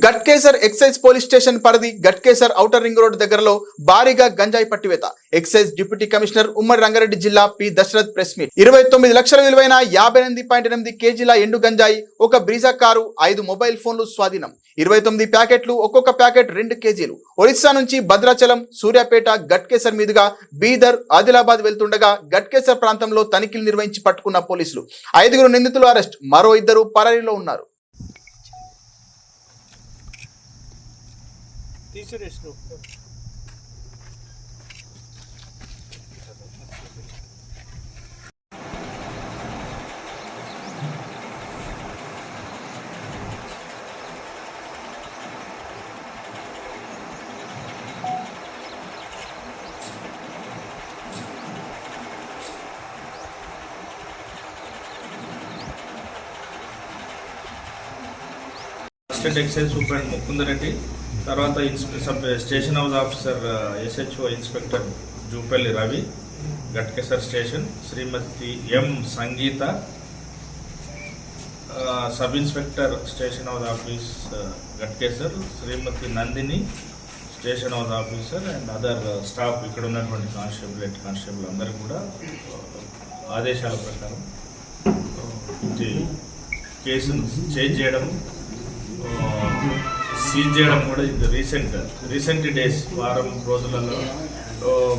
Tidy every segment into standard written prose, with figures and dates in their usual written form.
Ghatkesar excise police station పరిధి Ghatkesar outer ring road దగ్గరలో భారీగా గంజాయి పట్టివేత. ఎక్సైజ్ డిప్యూటీ కమిషనర్ ఉమ్మడి రంగారెడ్డి జిల్లా పి దశరథ్ ప్రెస్ మీట్. 29 లక్షల విలువైన 58.8 కేజీల ఎండు గంజాయి, ఒక బ్రీజా కారు, 5 మొబైల్ ఫోన్లు స్వాధీనం. 29 ప్యాకెట్లు, ఒక్కొక్క ప్యాకెట్ 2 కేజీలు. ఒరిస్సా నుంచి భద్రాచలం, సూర్యాపేట, గట్కేసర్ మీదుగా బీదర్, ఆదిలాబాద్ వెళ్తుండగా గట్కేసర్ ప్రాంతంలో తనిఖీలు నిర్వహించి పట్టుకున్న పోలీసులు 5 నిందితులు అరెస్ట్, మరో 2 పరారీలో ఉన్నారు. అసిస్టెంట్ ఎక్సైజ్ సూపరింటెండెంట్ ముకుందరెడ్డి, తర్వాత station house officer SHO inspector Jupalli Ravi, Ghatkesar station Shrimati M Sangeetha, sub inspector station house office Ghatkesar Shrimati Nandini, station house officer and other staff, ఇక్కడ ఉన్నటువంటి కానిస్టేబుల్, హెడ్ కానిస్టేబుల్ అందరూ కూడా ఆదేశాల ప్రకారం కేసును చేంజ్ చేయడం, సీజ్ చేయడం కూడా ఇది రీసెంట్ డేస్, వారం రోజులలో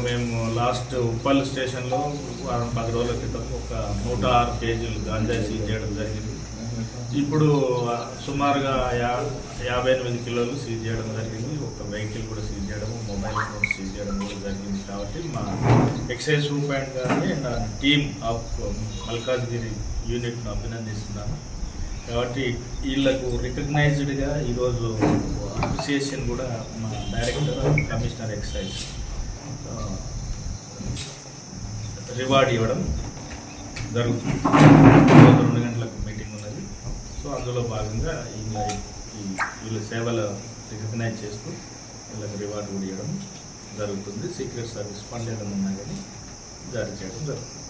మేము లాస్ట్ ఉప్పల్ స్టేషన్లో వారం 10 రోజుల క్రితం ఒక 106 కేజీలు గాంజా సీజ్ చేయడం జరిగింది. ఇప్పుడు సుమారుగా 58 కిలోలు సీజ్ చేయడం జరిగింది. ఒక వెహికల్ కూడా సీజ్ చేయడం, మొబైల్ ఫోన్ సీజ్ చేయడం కూడా జరిగింది. కాబట్టి మా ఎక్సైజ్ సూపరింటెండెంట్ గారిని అండ్ టీమ్ ఆఫ్ మల్కాజ్గిరి యూనిట్ను అభినందిస్తున్నాను. కాబట్టి వీళ్లకు రికగ్నైజ్డ్గా ఈరోజు అప్రిసియేషన్ కూడా మా డైరెక్టర్ కమిషనర్ ఎక్సైజ్ రివార్డ్ ఇవ్వడం జరుగుతుంది. 2 గంటలకు మీటింగ్ ఉన్నది. సో అందులో భాగంగా వీళ్ళ సేవలు రికగ్నైజ్ చేస్తూ వీళ్ళకి రివార్డు కూడా ఇవ్వడం జరుగుతుంది. సీక్రెట్ సర్వీస్ ఫండ్ ఏదైనా ఉన్నా కానీ జారీ చేయడం జరుగుతుంది.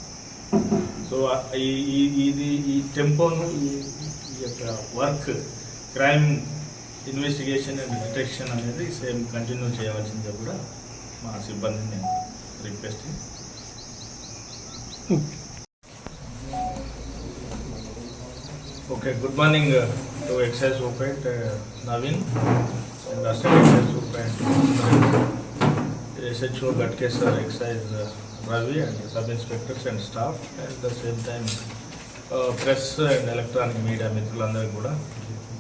సో ఈ టెంపోను, ఈ యొక్క work, crime investigation and detection అనేది సేమ్ కంటిన్యూ చేయవలసిందిగా కూడా మా సిబ్బందిని నేను request. Okay, good morning to excise superintendent Naveen and assistant excise superintendent SHO Ghatkesar excise Ravi and sub inspectors and staff, at the same time press and electronic media మిత్రులందరికీ కూడా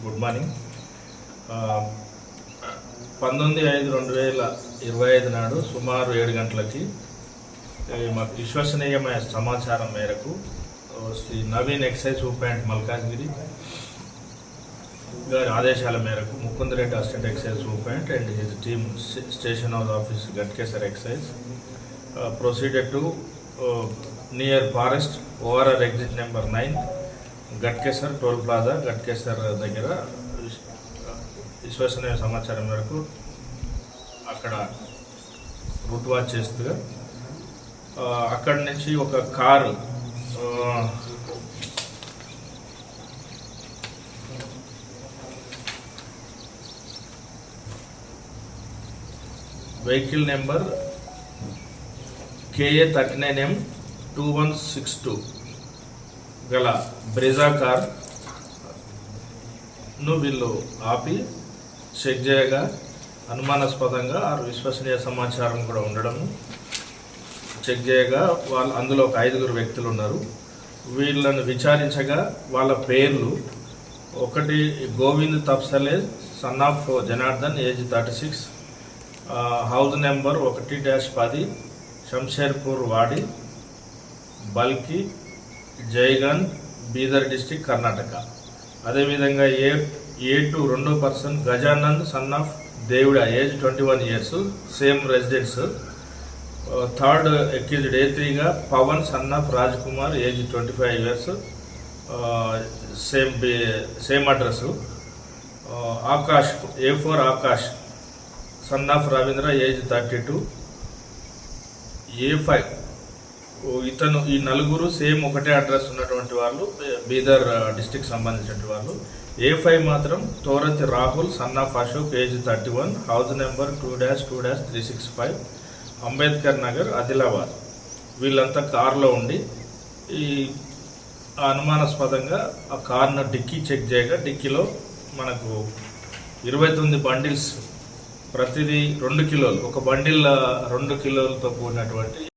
good morning. 19/5/2025 నాడు సుమారు 7 గంటలకి మాకు విశ్వసనీయమైన సమాచారం మేరకు శ్రీ నవీన్ ఎక్సైజ్ సూపరింటెండెంట్ మల్కాజ్గిరి గారి ఆదేశాల మేరకు Mukundareddy assistant excise superintendent and his team station house office Ghatkesar excise proceeded to near forest ORR exit number 9 Ghatkesar toll plaza Ghatkesar దగ్గర విశ్వసనీయ సమాచారం మేరకు అక్కడ రూట్ వాచ్ చేస్తూగా అక్కడి నుంచి ఒక car vehicle number KA 39M 2162 గల బ్రెజా కార్ను వీళ్ళు ఆపి చెక్ చేయగా అనుమానాస్పదంగా విశ్వసనీయ సమాచారం కూడా ఉండడం, చెక్ చేయగా అందులో ఒక 5 వ్యక్తులు ఉన్నారు. వీళ్ళని విచారించగా వాళ్ళ పేర్లు, ఒకటి Govind Tapsale son of Janardhan, age 36, house number 1-10 Shamsherpur Wadi बल्कि जयगंज बीदर डिस्ट्रिक्ट कर्नाटक. अदे विधंगा A2 రెండో పర్సన్ గజానంద్ సన్ ఆఫ్ దేవుడా, age 21 years, same residence. Third accused A3 గా Pavan son of Raj Kumar, age 25 years, same address. Akash A4 Akash son of Ravindra, age 32. A5 ఈ నలుగురు సేమ్ ఒకటే అడ్రస్ ఉన్నటువంటి వాళ్ళు, బీదర్ డిస్టిక్ సంబంధించిన వాళ్ళు. A5 మాత్రం Thorati Rahul son of Ashok, age 31, house number 2-2-365, Ambedkar Nagar, Adilabad. వీళ్ళంతా కారులో ఉండి ఈ అనుమానాస్పదంగా ఆ కార్ను డిక్కీ చెక్ చేయగా డిక్కీలో మనకు 29 బండిల్స్, ప్రతిదీ 2 కిలోలు, ఒక బండిల్ 2 కిలోలతో కూడినటువంటి